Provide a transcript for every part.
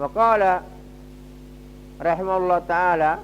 Wa qala rahimahullah ta'ala,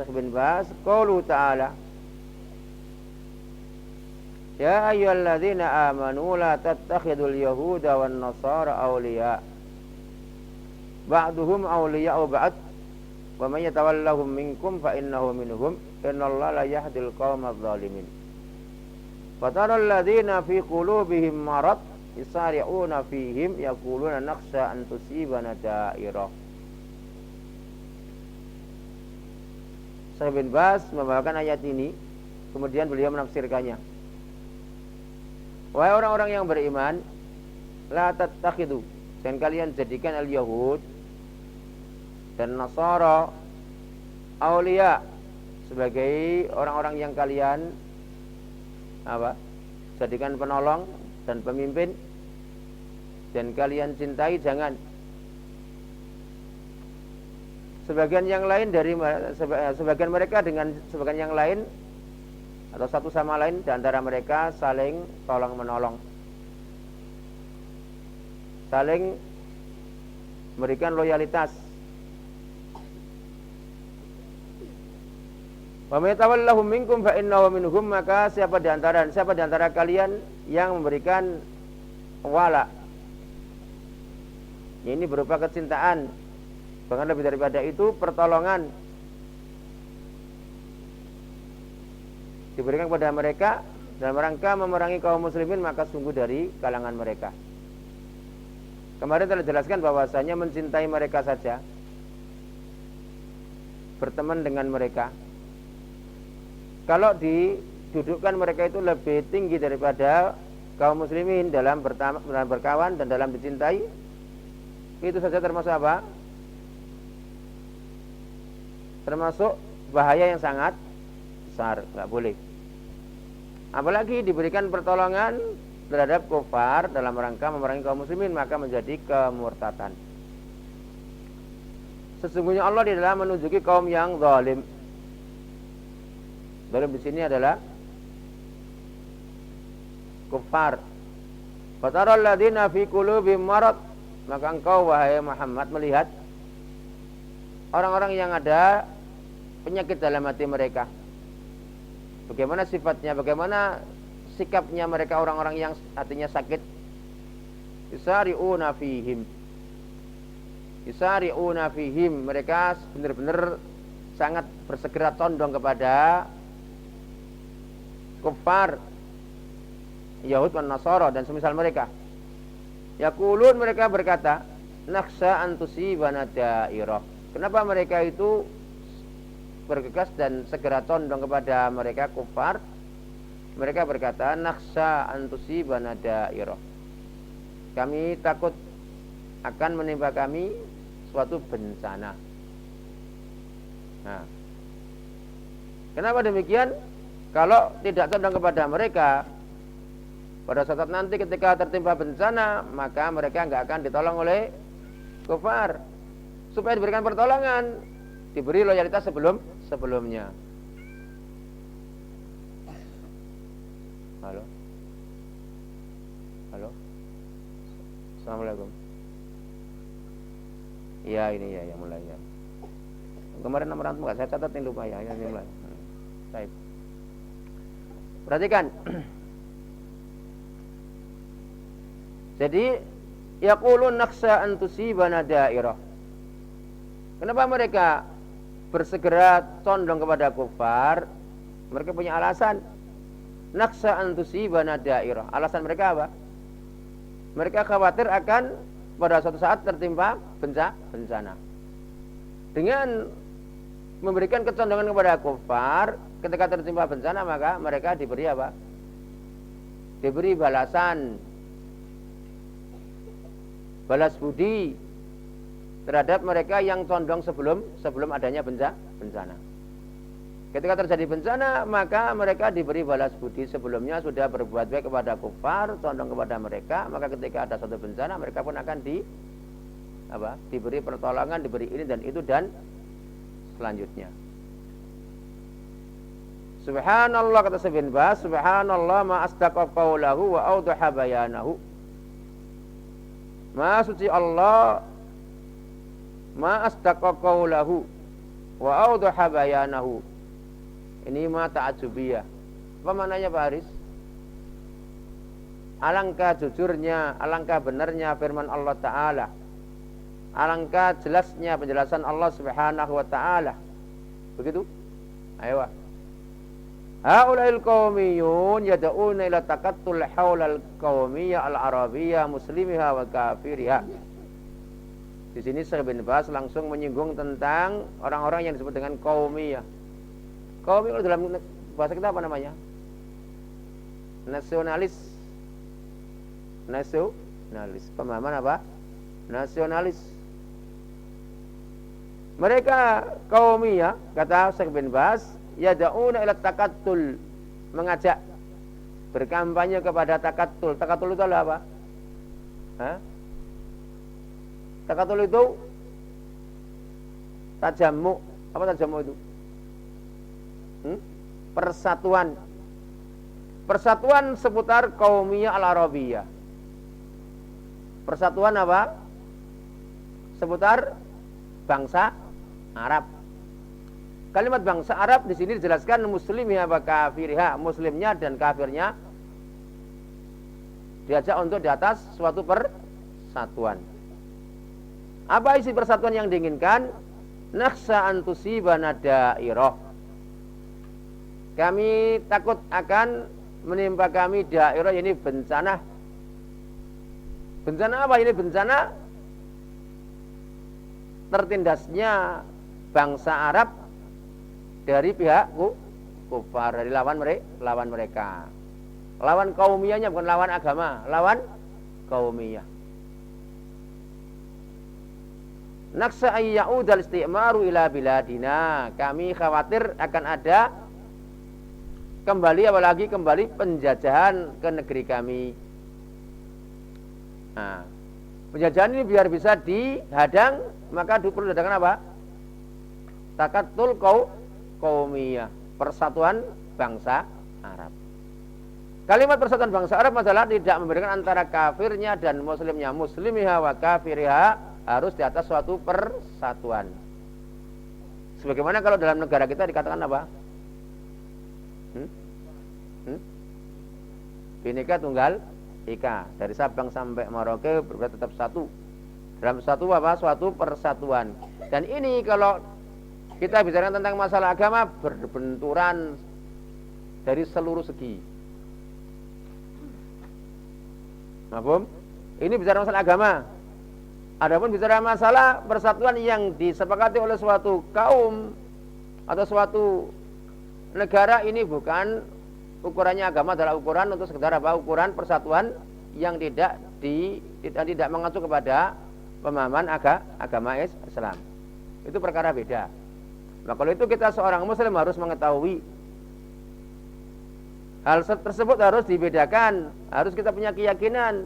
Syekh bin Baz, qaulu ta'ala, ya ayyuhalladzina amanu la tattakhidul yahuda wan nasara awliya ba'duhum awliya'u ba'd wa man yatawallahum minkum fa innahu minhum innallaha la yahdil qaumadz zalimin. Fataral ladzina fi qulubihim marad yusari'una fihim yaquluna nakhsha an tusibana da'irah. Syekh bin Baz membawakan ayat ini, kemudian beliau menafsirkannya. Wahai orang-orang yang beriman, la tattakhidu, jangan kalian jadikan al-yahud dan nasara aulia sebagai orang-orang yang kalian jadikan penolong dan pemimpin dan kalian cintai. Jangan. Sebagian yang lain dari sebagian mereka dengan sebagian yang lain atau satu sama lain di antara mereka saling tolong menolong, saling memberikan loyalitas. Wa may tawallahum minkum fa innahu minhum, maka siapa di antara kalian yang memberikan wala, ini berupa kecintaan, bahkan lebih daripada itu pertolongan, diberikan kepada mereka dalam rangka memerangi kaum muslimin, maka sungguh dari kalangan mereka. Kemarin telah dijelaskan bahwasanya mencintai mereka saja, berteman dengan mereka, kalau didudukkan mereka itu lebih tinggi daripada kaum muslimin dalam berkawan dan dalam dicintai, itu saja termasuk apa? Termasuk bahaya yang sangat besar, nggak boleh. Apalagi diberikan pertolongan terhadap kufar dalam rangka memerangi kaum muslimin, maka menjadi kemurtatan. Sesungguhnya Allah adalah menunjuki kaum yang zalim. Zalim di sini adalah kufar. Fataral ladzina fi qulubihim marad, maka engkau wahai Muhammad melihat orang-orang yang ada penyakit dalam hati mereka. Bagaimana sifatnya, bagaimana sikapnya mereka, orang-orang yang hatinya sakit. Yusari'una fihim, mereka benar-benar sangat bersegera condong kepada kufar, Yahud dan Nasara dan semisal mereka. Yaqulun, mereka berkata, nakhsha an tusibana da'irah. Kenapa mereka itu bergegas dan segera condong kepada mereka kufar? Mereka berkata, nakhsha an tusibana da'irah, kami takut akan menimpa kami suatu bencana. Nah, kenapa demikian? Kalau tidak condong kepada mereka, pada saat nanti ketika tertimpa bencana, maka mereka enggak akan ditolong oleh kufar. Supaya diberikan pertolongan, diberi loyalitas sebelumnya. Halo. Assalamualaikum. Iya, ini ya mulai ya. Kemarin nomor antum enggak saya catat, ini lupa ya, ini mulai. Baik. Perhatikan. Jadi yaqulun nakhsha an tusibana da'irah. Kenapa mereka bersegera condong kepada kufar? Mereka punya alasan. Nakhsha an tusibana da'irah. Alasan mereka apa? Mereka khawatir akan pada suatu saat tertimpa bencana. Dengan memberikan kecondongan kepada kufar, ketika tertimpa bencana, maka mereka diberi apa? Diberi balasan, balas budi terhadap mereka yang condong sebelum adanya bencana. Ketika terjadi bencana, maka mereka diberi balas budi, sebelumnya sudah berbuat baik kepada kufar, condong kepada mereka, maka ketika ada suatu bencana, mereka pun akan diberi pertolongan, diberi ini dan itu dan selanjutnya. Subhanallah, kata Syekh bin Baz, subhanallah ma asdaqa qaulahu wa awdaha bayanahu. Maha suci Allah ma asdaqa qaulahu wa awdaha bayanahu. Ini ma ta'ajubiyah. Apa maknanya Pak Haris? Alangkah jujurnya, alangkah benarnya firman Allah Ta'ala, alangkah jelasnya penjelasan Allah Subhanahu wa Ta'ala. Begitu? Ayo. Haula'il qaumiyun yad'una ila taqattul haulal qaumiyah al-arabiyyah muslimiha wa kafiriha. Di sini Syekh bin Baz langsung menyinggung tentang orang-orang yang disebut dengan qaumiyah. Qaumiyah dalam bahasa kita apa namanya? Nasionalis. Pemahaman apa? Nasionalis. Mereka qaumiyah, kata Syekh bin Baz, yad'una ila taqattul, mengajak berkampanye kepada taqattul. Taqattul itu adalah apa? Taqattul itu tajamu. Apa tajamu itu? Persatuan. Persatuan seputar qaumiyah al-arabiyyah. Persatuan apa? Seputar bangsa Arab. Kalimat bangsa Arab di sini dijelaskan muslimnya wa kafirha, muslimnya dan kafirnya diajak untuk di atas suatu persatuan. Apa isi persatuan yang diinginkan? Nakhsha an tusibana dairah. Kami takut akan menimpa kami dairah, ini bencana. Bencana apa ini? Bencana tertindasnya bangsa Arab dari pihak kufar, dari lawan mereka. Lawan kaumiyahnya, bukan lawan agama, lawan kaumiyah. Nakhsha ayya'udal isti'maru ila biladina. Kami khawatir akan ada kembali penjajahan ke negeri kami. Nah, penjajahan ini biar bisa dihadang, maka perlu diadakan apa? Taqattul qaumiyah, persatuan bangsa Arab. Kalimat persatuan bangsa Arab adalah tidak membedakan antara kafirnya dan muslimnya. Muslimiha wa kafiriha harus di atas suatu persatuan. Sebagaimana kalau dalam negara kita dikatakan apa? Bhinneka Tunggal Ika, dari Sabang sampai Merauke berarti tetap satu. Dalam satu apa? Suatu persatuan. Dan ini kalau kita bicara tentang masalah agama, berbenturan dari seluruh segi. Mahfum? Ini bicara masalah agama. Adapun bicara masalah persatuan yang disepakati oleh suatu kaum atau suatu negara, ini bukan ukurannya agama, adalah ukuran untuk sekedar apa? Ukuran persatuan yang tidak mengacu kepada pemahaman agama Islam. Itu perkara beda. Nah, kalau itu kita seorang muslim harus mengetahui hal tersebut, harus dibedakan, harus kita punya keyakinan.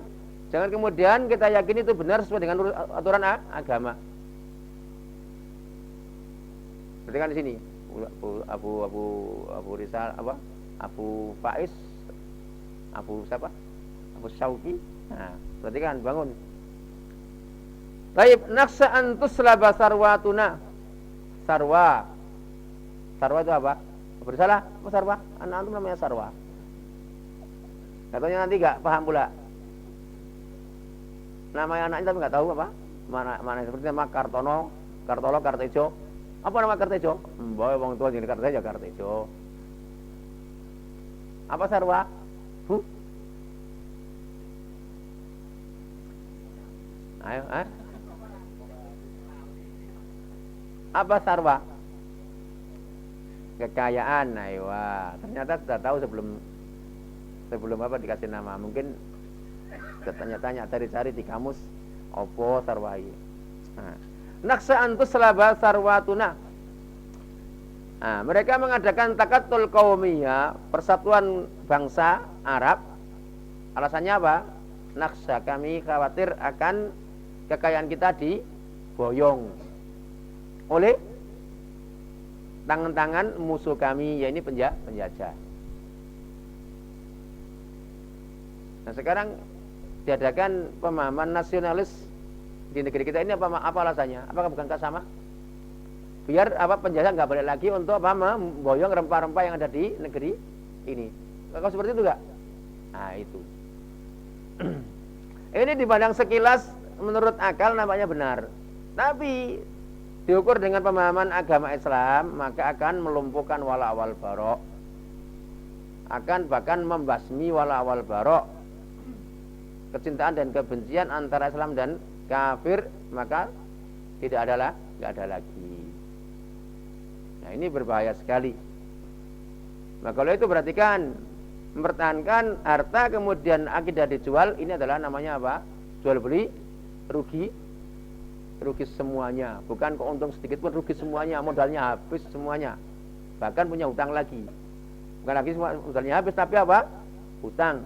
Jangan kemudian kita yakin itu benar sesuai dengan aturan agama. Perhatikan di sini. Abu Rizal apa? Abu Faiz, Abu siapa? Abu Syauqi. Nah, perhatikan, bangun. Baik, nakhsha an tuslaba sarwatuna. Sarwa itu apa? Bersalah, apa sarwa? Anak antum namanya sarwa. Katanya nanti enggak paham pula. Nama anaknya tapi enggak tahu apa? Mana seperti nama Kartono, Kartolo, Kartejo. Apa nama Kartejo? Mbok wong tua jenenge Kartejo, Kartejo. Apa sarwa? Ayo, Apa sarwa? Kekayaan, ayo. Ternyata sudah tahu sebelum apa dikasih nama. Mungkin tanya-tanya, cari-cari di kamus. Opo sarwa iki? Nakhsha an tuslaba sarwatuna. Nah, mereka mengadakan taqattul qaumiyah, persatuan bangsa Arab. Alasannya apa? Nakhsha, kami khawatir akan kekayaan kita diboyong oleh tangan-tangan musuh kami, yaitu penjajah. Nah, sekarang diadakan pemahaman nasionalis di negeri kita ini apa alasannya? Apakah bukankah sama? Biar penjajah nggak balik lagi untuk memboyong rempah-rempah yang ada di negeri ini. Kalau seperti itu enggak? Nah, itu. Ini dipandang sekilas menurut akal nampaknya benar. Tapi diukur dengan pemahaman agama Islam, maka akan melumpuhkan wala wal bara'. Akan bahkan membasmi wala wal bara'. Kecintaan dan kebencian antara Islam dan kafir, maka tidak ada lagi. Nah, ini berbahaya sekali. Maka kalau itu perhatikan, mempertahankan harta kemudian akidah dijual, ini adalah namanya apa? Jual beli, rugi semuanya. Bukan keuntung sedikit pun, rugi semuanya, modalnya habis semuanya. Bahkan punya hutang lagi. Bukan lagi semua modalnya habis, tapi apa? Hutang.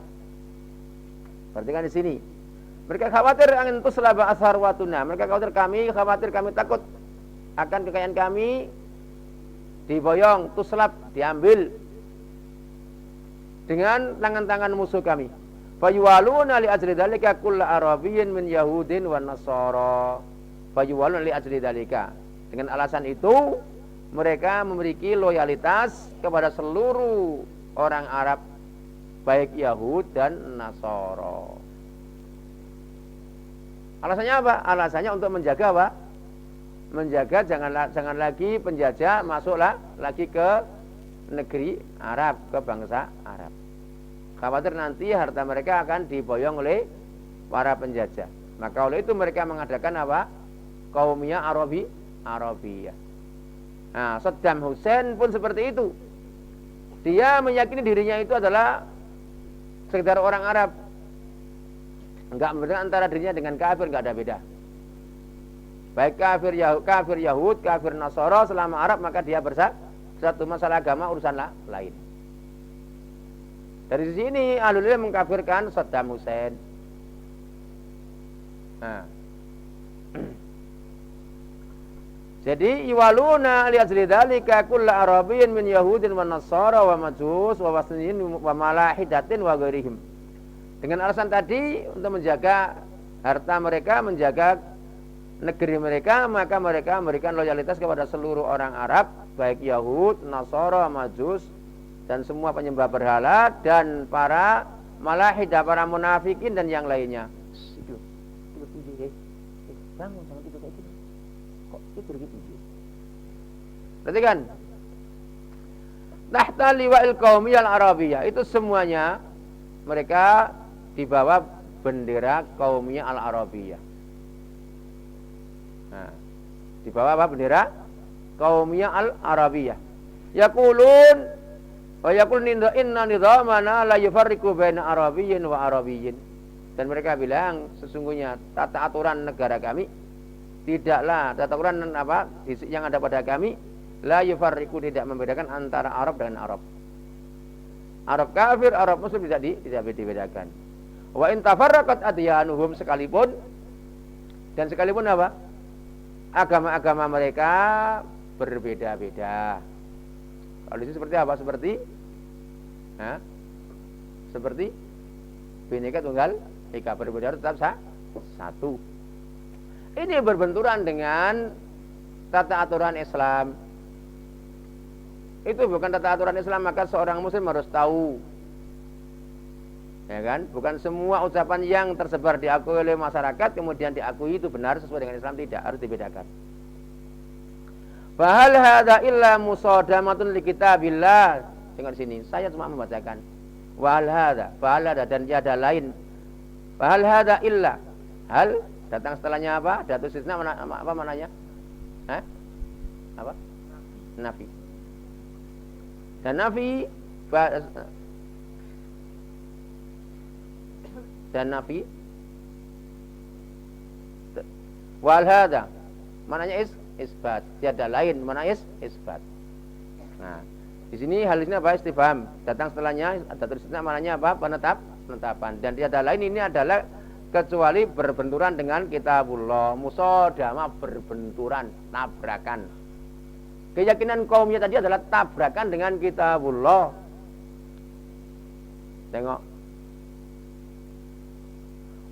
Perhatikan di sini. Mereka khawatir angin tuslaba asharwatuna. Mereka khawatir kami takut akan kekayaan kami diboyong, tuslab, diambil dengan tangan-tangan musuh kami. Fayuwaluna li ajli dzalika kullu arabiyyin min yahudin wan nasara. Fayuwaluna li ajli dzalika. Dengan alasan itu mereka memiliki loyalitas kepada seluruh orang Arab, baik Yahud dan Nasara. Alasannya apa? Alasannya untuk menjaga apa? Menjaga jangan lagi penjajah masuklah lagi ke negeri Arab, ke bangsa Arab. Khawatir nanti harta mereka akan diboyong oleh para penjajah. Maka oleh itu mereka mengadakan apa? Qaumiyah Arabiyah. Nah, Saddam Hussein pun seperti itu. Dia meyakini dirinya itu adalah sekedar orang Arab. Enggak membedakan antara dirinya dengan kafir, enggak ada beda. Baik kafir Yahud, kafir Nasara, selama Arab maka dia bersatu. Masalah agama urusan lain. Dari sini Ahlul Ilm mengkafirkan Saddam Hussein. Nah. Jadi iwaluna li ajli dzalika kullu arabiyyin min yahudin wa nasara wa majus wa wasniyin wa malahidatin wa ghairihim. Dengan alasan tadi untuk menjaga harta mereka, menjaga negeri mereka, maka mereka memberikan loyalitas kepada seluruh orang Arab, baik Yahud, Nasara, Majus, dan semua penyembah berhala dan para malahidah, para munafikin dan yang lainnya. Bangun, jangan tidur kayak gini. Kok tidur gitu? Perhatikan. Tahta liwa'il qaumiyal arabiyah, itu semuanya mereka di bawah bendera Qaumiyah Al-Arabiyah. Nah, di bawah apa bendera? Qaumiyah Al-Arabiyah. Yaqulun wa yaqul inna nidhamana la yufarriqu baina arabiyyin wa arabiyyin. Dan mereka bilang sesungguhnya tata aturan negara kami tidaklah tata aturan yang ada pada kami la yufarriqu, tidak membedakan antara Arab dengan Arab. Arab kafir, Arab Muslim tidak dibedakan. Wa in tafarraqat adyanuhum, sekalipun apa? Agama-agama mereka berbeda-beda. Kalau di sini seperti apa? Seperti Bhinneka Tunggal Ika, berbeda tetap satu. Ini berbenturan dengan tata aturan Islam. Itu bukan tata aturan Islam, maka seorang muslim harus tahu. Ya kan? Bukan semua ucapan yang tersebar diakui oleh masyarakat kemudian diakui itu benar sesuai dengan Islam, tidak, harus dibedakan. Fa hal hadza illa musadamatun li kitabillah. Dengar sini, saya cuma membacakan. Wa hal hadza dan tiada lain. Fa hal hadza illa. Hal datang setelahnya apa? Datu istisna apa mananya? Apa? Nafi. Dan nafi wal hadza mananya isbat, tiada lain, mana isbat. Nah, di sini hal ini apa? Istifham. Datang setelahnya ada tulisnya mananya apa? Penetapan. Dan tiada lain ini adalah kecuali berbenturan dengan kitabullah. Musadamah, berbenturan, tabrakan. Keyakinan kaumnya tadi adalah tabrakan dengan kitabullah. Tengok.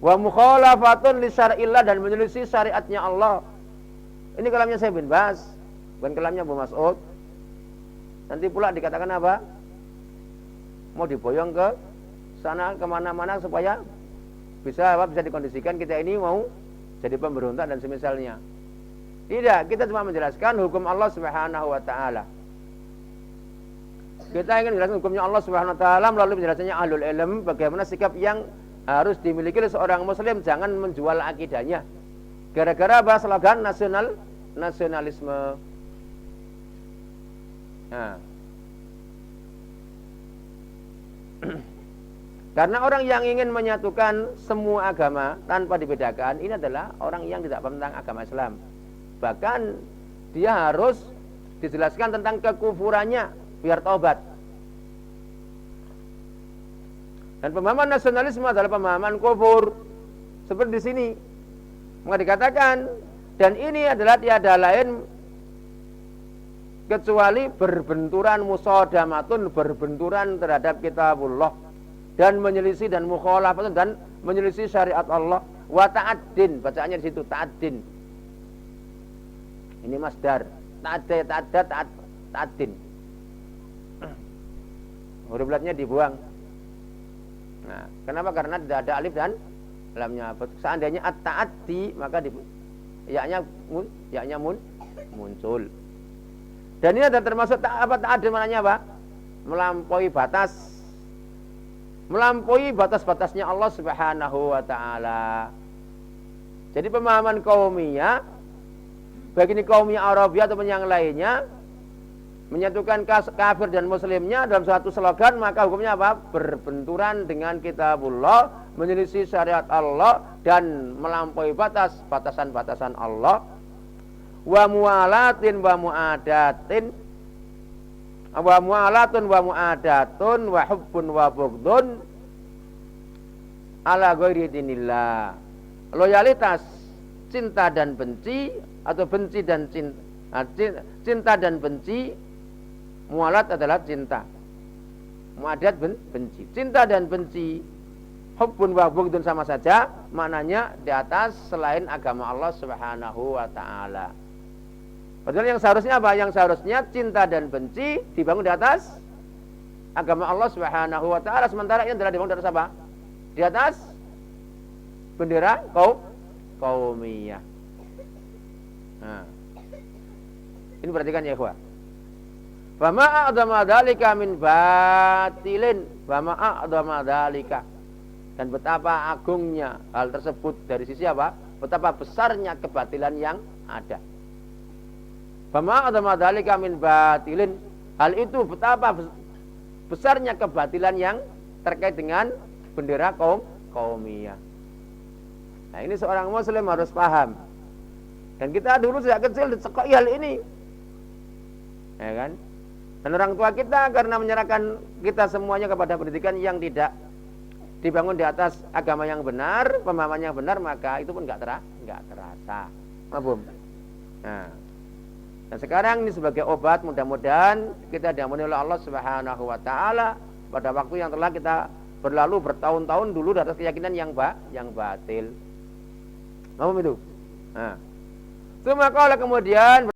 Wa mukhalafatun li syar'illah, dan menyelisih syariatnya Allah. Ini kalamnya Syekh bin Baz, bukan kalamnya Abu Mas'ud. Nanti pula dikatakan apa? Mau diboyong ke sana kemana-mana supaya bisa dikondisikan kita ini mau jadi pemberontak dan semisalnya. Tidak, kita cuma menjelaskan hukum Allah Subhanahu wa taala. Kita ingin menjelaskan hukumnya Allah Subhanahu wa taala melalui penjelasannya ahlul ilm, bagaimana sikap yang harus dimiliki oleh seorang muslim, jangan menjual akidahnya. Gara-gara apa? Slogan nasionalisme. Nah. Karena orang yang ingin menyatukan semua agama tanpa dibedakan, ini adalah orang yang tidak paham tentang agama Islam. Bahkan dia harus dijelaskan tentang kekufurannya biar taubat. Dan pemahaman nasionalisme adalah pemahaman kufur. Seperti di sini maka dikatakan, dan ini adalah tiada lain kecuali berbenturan musadamatun, berbenturan terhadap kitabullah, dan menyelisih dan mukhalafah dan menyelisih syariat Allah, wa ta'addin, bacaannya di situ ta'addin. Ini masdar, ta'addin. Huruf latnya dibuang. Nah, kenapa? Karena tidak ada alif dan lamnya. Seandainya at-ta'addi maka yaknya muncul. Dan ini ada termasuk ta'addin, maknanya apa? Melampaui batas. Melampaui batas-batasnya Allah Subhanahu wa taala. Jadi pemahaman kaumiyah, baik ini kaumiyah Arabiyah ataupun yang lainnya, menyatukan kafir dan muslimnya dalam satu slogan, maka hukumnya apa? Berbenturan dengan kitabullah, menyelisih syariat Allah, dan melampaui batasan-batasan Allah. Wa mu'alatin wa mu'adatin, wa mu'alatun wa mu'adatun wa hubbun wa bughdun ala ghairi dinillah. Loyalitas, cinta dan benci, atau benci dan cinta, cinta dan benci. Mu'alat adalah cinta, mu'adat benci. Cinta dan benci, hubbun wa bughdun sama saja, maknanya di atas selain agama Allah Subhanahu wa taala. Padahal yang seharusnya apa? Yang seharusnya cinta dan benci dibangun di atas agama Allah Subhanahu wa taala, sementara ini adalah dibangun di atas apa? Di atas bendera kaumiyah. Nah. Ini perhatikan ya, ikhwah. Wa ma a'dama dzalika min batilin, wa ma a'dama dzalika. Dan betapa agungnya hal tersebut dari sisi apa? Betapa besarnya kebatilan yang ada. Fama adama dzalika min batilin, hal itu betapa besarnya kebatilan yang terkait dengan bendera kaumiyah. Nah, ini seorang muslim harus paham. Dan kita dulu sejak kecil dicekoki hal ini. Ya kan? Dan orang tua kita karena menyerahkan kita semuanya kepada pendidikan yang tidak dibangun di atas agama yang benar, pemahaman yang benar, maka itu pun enggak terasa. Mabum. Nah, dan sekarang ini sebagai obat, mudah-mudahan kita diampuni oleh Allah Subhanahu wa taala pada waktu yang telah kita berlalu bertahun-tahun dulu di atas keyakinan yang batil. Mabum itu. Nah, kemudian